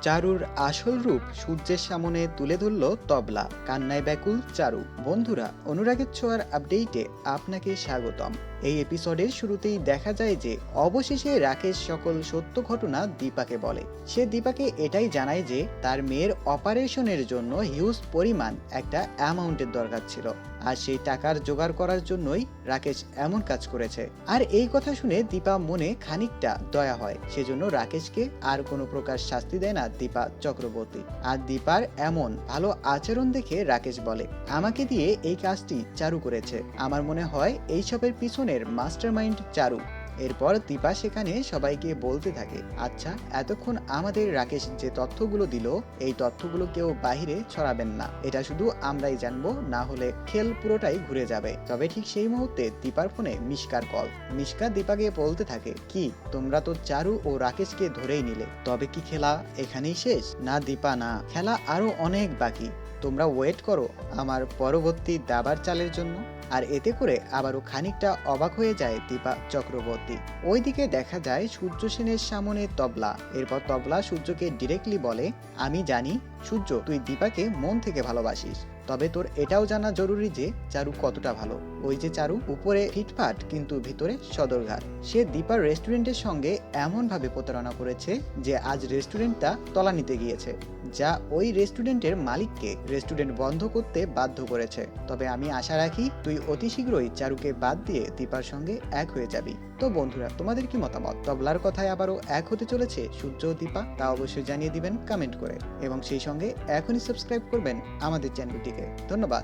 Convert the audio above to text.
চারুর আসল রূপ সূর্যের সামনে তুলে ধরল তবলা, কান্নায় ব্যাকুল চারু। বন্ধুরা, অনুরাগের ছোঁয়ার আপডেটে আপনাকে স্বাগতম। এই এপিসোডের শুরুতেই দেখা যায় যে অবশেষে রাকেশ সকল সত্য ঘটনা দীপাকে বলে। সে দীপাকে এটাই জানায় যে তার মেয়ের অপারেশনের জন্য হিউজ পরিমাণ একটা অ্যামাউন্টের দরকার ছিল, আর সেই টাকার জোগাড় করার জন্যই রাকেশ এমন কাজ করেছে। আর এই কথা শুনে দীপা মনে খানিকটা দয়া হয়, সেজন্য রাকেশকে আর কোনো প্রকার শাস্তি দেয় না দীপা চক্রবর্তী। আর দীপার এমন ভালো আচরণ দেখে রাকেশ বলে, আমাকে দিয়ে এই কাজটি চারু করেছে, আমার মনে হয় এইসবের পিছনের মাস্টারমাইন্ড চারু। এরপর দীপা সেখানে সবাইকে বলতে থাকে, আচ্ছা, এতক্ষণ আমাদের রাকেশ যে তথ্যগুলো দিল, এই তথ্যগুলো কেউ বাহিরে ছড়াবেন না, এটা শুধু আমরাই জানবো, না হলে খেল পুরোটাই ঘুরে যাবে। তবে ঠিক সেই মুহূর্তে দীপার ফোনে মিশকার কল। মিশকা দীপাকে বলতে থাকে, কি তোমরা তো চারু ও রাকেশকে ধরেই নিলে, তবে কি খেলা এখানেই শেষ? না দীপা, না, খেলা আরো অনেক বাকি। তোমরা ওয়েট করো আমার পরবর্তী দাবার চালের জন্য। আর এতে করে আবারও খানিকটা অবাক হয়ে যায় দীপা চক্রবর্তী। ওইদিকে দেখা যায় সূর্য সেনের সামনে তবলা। এরপর তবলা সূর্যকে ডিরেক্টলি বলে, আমি জানি সূর্য, তুই দীপাকে মন থেকে ভালোবাসিস, তবে তোর এটাও জানা জরুরি যে চারু কতটা ভালো। ওই যে চারু, উপরে ফিটফাট কিন্তু ভিতরে সদরঘাট। সে দীপার রেস্টুরেন্টের সঙ্গে এমন ভাবে প্রতারণা করেছে যে আজ রেস্টুরেন্টটা তলানিতে গিয়েছে, যা ওই রেস্টুরেন্টের মালিককে রেস্টুরেন্ট বন্ধ করতে বাধ্য করেছে। তবে আমি আশা রাখি তুই অতি শীঘ্রই চারুকে বাদ দিয়ে দীপার সঙ্গে এক হয়ে যাবি। তো বন্ধুরা, তোমাদের কি মতামত? তবলার কথায় আবারও এক হতে চলেছে সূর্য ও দীপা? তা অবশ্যই জানিয়ে দিবেন কমেন্ট করে, এবং সেই সঙ্গে এখনই সাবস্ক্রাইব করবেন আমাদের চ্যানেলটিকে। ধন্যবাদ।